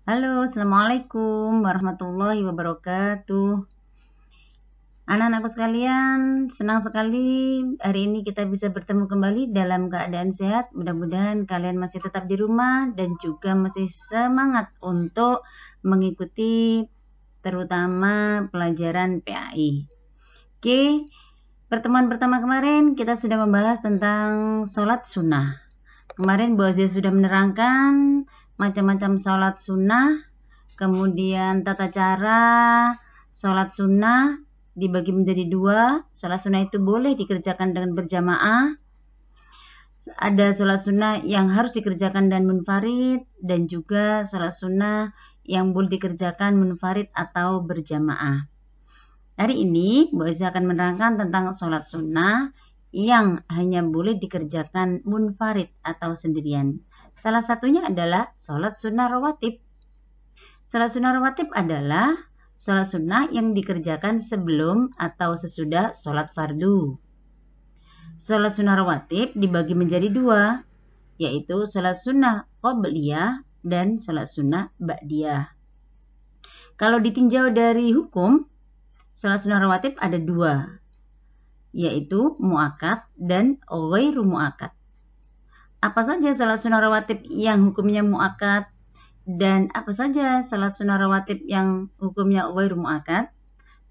Halo, Assalamualaikum warahmatullahi wabarakatuh. Anak-anakku sekalian, senang sekali hari ini kita bisa bertemu kembali dalam keadaan sehat. Mudah-mudahan kalian masih tetap di rumah dan juga masih semangat untuk mengikuti terutama pelajaran PAI. Oke, pertemuan pertama kemarin kita sudah membahas tentang sholat sunnah. Kemarin Bu Azia sudah menerangkan macam-macam sholat sunnah, kemudian tata cara sholat sunnah dibagi menjadi dua. Sholat sunnah itu boleh dikerjakan dengan berjamaah. Ada sholat sunnah yang harus dikerjakan dan munfarid, dan juga sholat sunnah yang boleh dikerjakan munfarid atau berjamaah. Hari ini Bu Azia akan menerangkan tentang sholat sunnah yang hanya boleh dikerjakan munfarid atau sendirian. Salah satunya adalah sholat sunnah rawatib. Sholat sunnah rawatib adalah sholat sunnah yang dikerjakan sebelum atau sesudah sholat fardu. Sholat sunnah rawatib dibagi menjadi dua, yaitu sholat sunnah qobliyah dan sholat sunnah ba'diyah. Kalau ditinjau dari hukum, sholat sunnah rawatib ada dua, yaitu mu'akkad dan ghairu mu'akkad. Apa saja sholat sunnah rawatib yang hukumnya mu'akkad dan apa saja sholat sunnah rawatib yang hukumnya ghairu mu'akkad?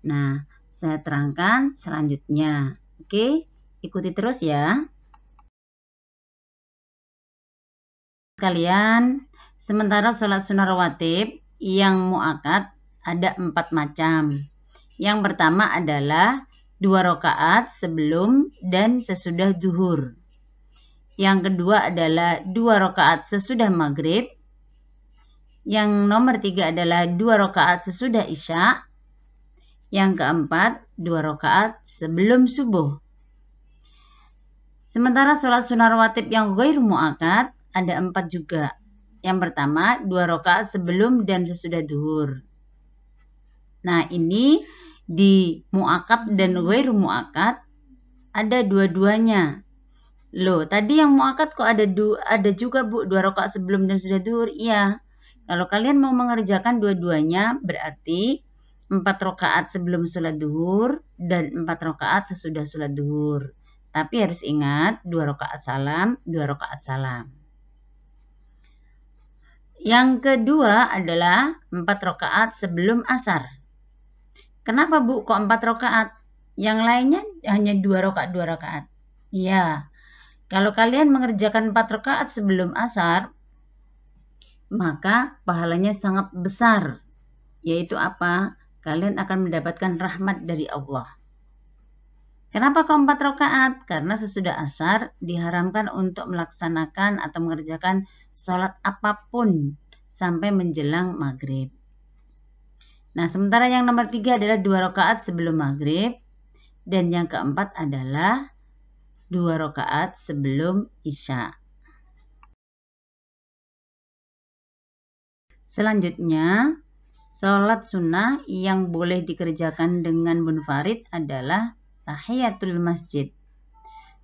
Nah, saya terangkan selanjutnya. Oke, ikuti terus ya. Kalian, sementara sholat sunnah rawatib yang mu'akkad ada 4 macam. Yang pertama adalah 2 rakaat sebelum dan sesudah zuhur. Yang kedua adalah 2 rakaat sesudah maghrib. Yang nomor 3 adalah 2 rakaat sesudah isya. Yang keempat, 2 rakaat sebelum subuh. Sementara sholat sunnah rawatib yang ghairu mu'akkad ada 4 juga. Yang pertama, 2 rakaat sebelum dan sesudah zuhur. Nah, ini di mu'akkad dan ghairu mu'akkad ada dua-duanya. Loh, tadi yang mu'akkad kok ada juga Bu, 2 rakaat sebelum dan sesudah zuhur? Iya. Kalau kalian mau mengerjakan dua-duanya berarti 4 rakaat sebelum sholat zuhur dan 4 rakaat sesudah sholat zuhur. Tapi harus ingat 2 rakaat salam, 2 rakaat salam. Yang kedua adalah 4 rakaat sebelum asar. Kenapa Bu kok 4 rakaat? Yang lainnya hanya 2 rakaat, 2 rakaat. Iya. Kalau kalian mengerjakan 4 rakaat sebelum asar, maka pahalanya sangat besar. Yaitu apa? Kalian akan mendapatkan rahmat dari Allah. Kenapa kok 4 rakaat? Karena sesudah asar diharamkan untuk melaksanakan atau mengerjakan sholat apapun sampai menjelang maghrib. Nah, sementara yang nomor 3 adalah 2 rakaat sebelum maghrib. Dan yang keempat adalah 2 rakaat sebelum isya. Selanjutnya, sholat sunnah yang boleh dikerjakan dengan munfarid adalah tahiyatul masjid.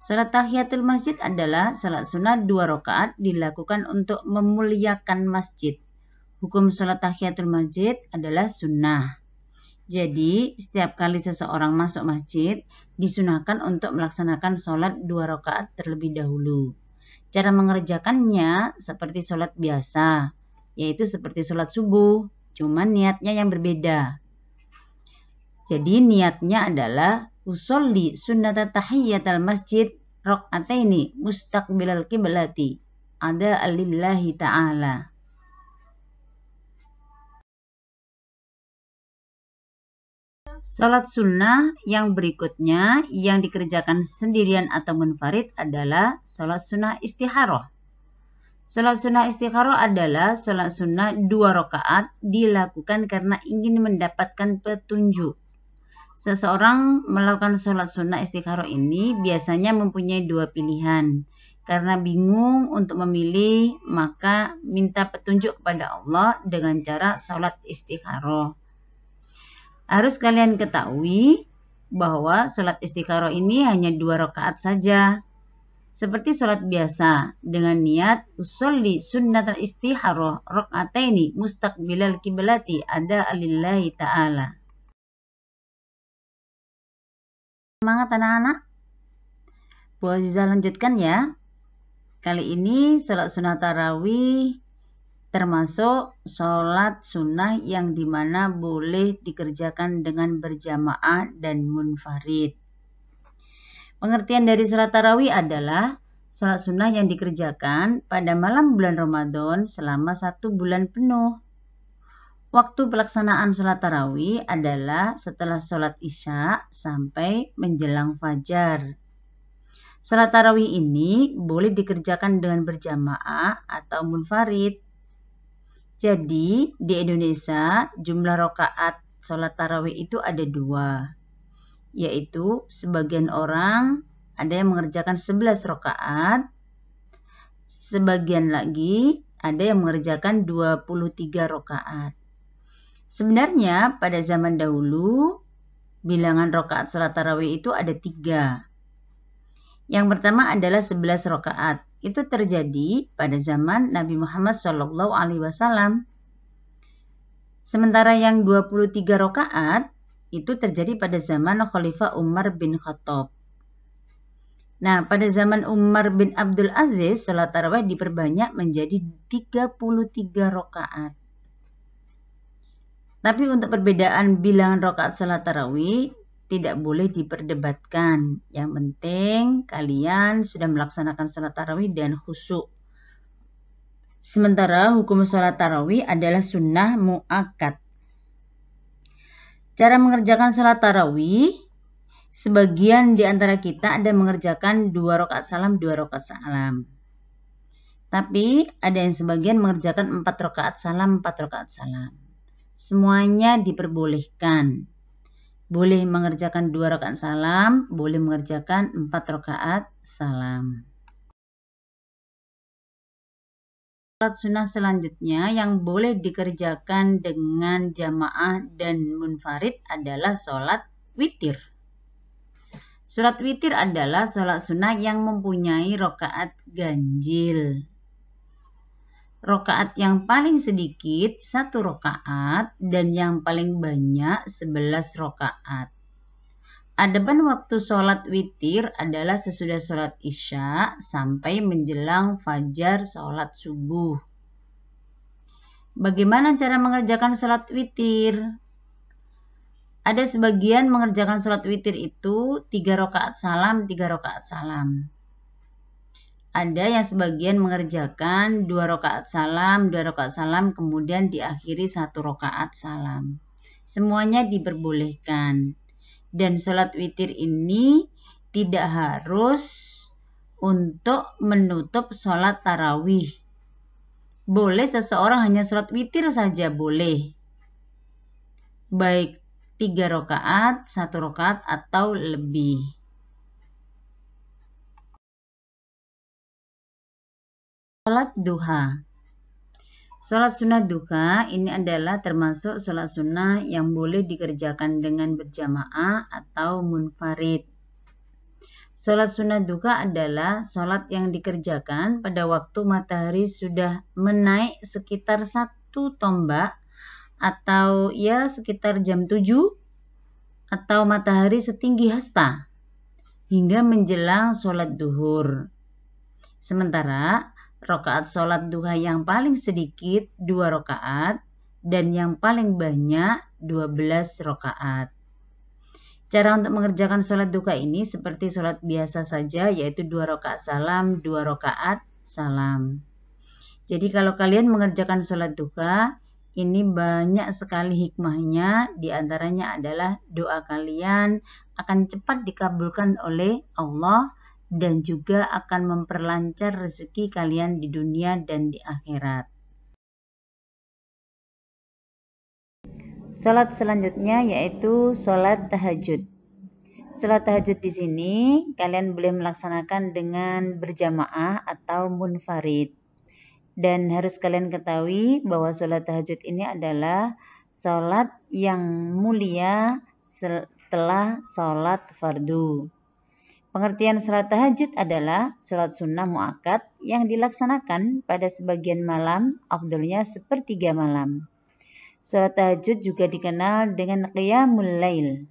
Sholat tahiyatul masjid adalah sholat sunnah 2 rakaat dilakukan untuk memuliakan masjid. Hukum sholat tahiyatul masjid adalah sunnah. Jadi, setiap kali seseorang masuk masjid, disunahkan untuk melaksanakan sholat 2 rakaat terlebih dahulu. Cara mengerjakannya seperti sholat biasa, yaitu seperti sholat subuh, cuman niatnya yang berbeda. Jadi, niatnya adalah usolli sunnata tahiyyatal masjid raq'ataini mustaqbilal qiblati ada lillahi ta'ala. Sholat sunnah yang berikutnya yang dikerjakan sendirian atau munfarid adalah sholat sunnah istikharah. Sholat sunnah istikharah adalah sholat sunnah 2 rakaat dilakukan karena ingin mendapatkan petunjuk. Seseorang melakukan sholat sunnah istikharah ini biasanya mempunyai 2 pilihan. Karena bingung untuk memilih, maka minta petunjuk kepada Allah dengan cara sholat istikharah. Harus kalian ketahui bahwa sholat istikharah ini hanya 2 rakaat saja. seperti sholat biasa dengan niat usolli sunnatal istiharoh rakaataini mustaqbilal kiblati ada lillahi ta'ala. Semangat anak-anak. Bu Aziza lanjutkan ya. Kali ini sholat sunnah tarawih termasuk sholat sunnah yang dimana boleh dikerjakan dengan berjamaah dan munfarid. Pengertian dari sholat tarawih adalah sholat sunnah yang dikerjakan pada malam bulan Ramadan selama 1 bulan penuh. Waktu pelaksanaan sholat tarawih adalah setelah sholat isya sampai menjelang fajar. Sholat tarawih ini boleh dikerjakan dengan berjamaah atau munfarid. Jadi di Indonesia jumlah rakaat sholat tarawih itu ada 2, yaitu sebagian orang ada yang mengerjakan 11 rakaat, sebagian lagi ada yang mengerjakan 23 rakaat. Sebenarnya pada zaman dahulu bilangan rakaat sholat tarawih itu ada 3. Yang pertama adalah 11 rakaat. Itu terjadi pada zaman Nabi Muhammad SAW. Sementara yang 23 rakaat itu terjadi pada zaman Khalifah Umar bin Khattab. Nah, pada zaman Umar bin Abdul Aziz, sholat tarawih diperbanyak menjadi 33 rakaat. Tapi untuk perbedaan bilangan rakaat sholat tarawih tidak boleh diperdebatkan. Yang penting kalian sudah melaksanakan sholat tarawih dan khusyuk. Sementara hukum sholat tarawih adalah sunnah mu'akkad. Cara mengerjakan sholat tarawih, sebagian di antara kita ada mengerjakan 2 rakaat salam, 2 rakaat salam. Tapi ada yang sebagian mengerjakan 4 rakaat salam, 4 rakaat salam. Semuanya diperbolehkan. Boleh mengerjakan 2 rakaat salam, boleh mengerjakan 4 rakaat salam. Sholat sunnah selanjutnya yang boleh dikerjakan dengan jamaah dan munfarid adalah sholat witir. Sholat witir adalah sholat sunnah yang mempunyai rakaat ganjil. Rakaat yang paling sedikit 1 rakaat dan yang paling banyak 11 rakaat. Adapun waktu sholat witir adalah sesudah sholat isya sampai menjelang fajar sholat subuh. Bagaimana cara mengerjakan sholat witir? Ada sebagian mengerjakan sholat witir itu 3 rakaat salam, 3 rakaat salam. Ada yang sebagian mengerjakan 2 rakaat salam, 2 rakaat salam, kemudian diakhiri 1 rakaat salam. Semuanya diperbolehkan. Dan sholat witir ini tidak harus untuk menutup sholat tarawih. Boleh seseorang hanya sholat witir saja boleh. Baik 3 rakaat, 1 rakaat atau lebih. Sholat duha. Sholat sunnah duha ini adalah termasuk sholat sunnah yang boleh dikerjakan dengan berjamaah atau munfarid. Sholat sunnah duha adalah sholat yang dikerjakan pada waktu matahari sudah menaik sekitar 1 tombak atau ya sekitar jam 7 atau matahari setinggi hasta hingga menjelang sholat duhur. Sementara rakaat sholat duha yang paling sedikit 2 rakaat dan yang paling banyak 12 rakaat. Cara untuk mengerjakan sholat duha ini seperti sholat biasa saja, yaitu 2 rakaat salam, 2 rakaat salam. Jadi kalau kalian mengerjakan sholat duha, ini banyak sekali hikmahnya. Di antaranya adalah doa kalian akan cepat dikabulkan oleh Allah dan juga akan memperlancar rezeki kalian di dunia dan di akhirat. Salat selanjutnya yaitu salat tahajud. Salat tahajud di sini kalian boleh melaksanakan dengan berjamaah atau munfarid. Dan harus kalian ketahui bahwa salat tahajud ini adalah salat yang mulia setelah salat fardu. Pengertian salat tahajud adalah salat sunnah muakkad yang dilaksanakan pada sebagian malam, afdolnya sepertiga malam. Salat tahajud juga dikenal dengan qiyamul lail.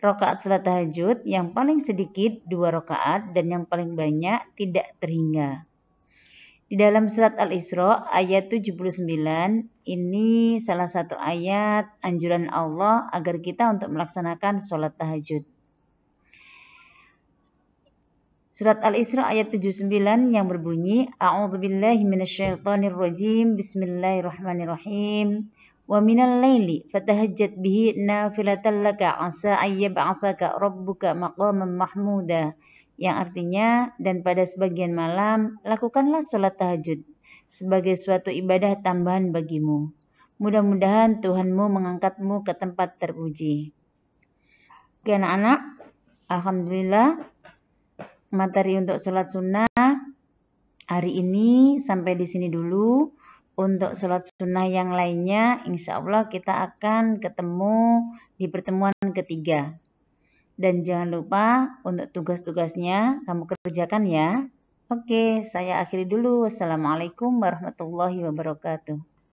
Rakaat salat tahajud yang paling sedikit 2 rakaat dan yang paling banyak tidak terhingga. Di dalam surat Al-Isra ayat 79, ini salah satu ayat anjuran Allah agar kita untuk melaksanakan salat tahajud. Surat Al-Isra ayat 79 yang berbunyi, A'udzubillahi minasyaitonirrajim, Bismillahirrahmanirrahim. Wa minal laili fatahajjat bihi nafilatan laka asa ayyab'atsaka rabbuka maqaman mahmuda. Yang artinya, dan pada sebagian malam lakukanlah salat tahajud sebagai suatu ibadah tambahan bagimu. Mudah-mudahan Tuhanmu mengangkatmu ke tempat terpuji. Oke anak-anak, alhamdulillah materi untuk sholat sunnah hari ini sampai di sini dulu. Untuk sholat sunnah yang lainnya, insya Allah kita akan ketemu di pertemuan ketiga. Dan jangan lupa untuk tugas-tugasnya kamu kerjakan ya. Oke, saya akhiri dulu. Wassalamualaikum warahmatullahi wabarakatuh.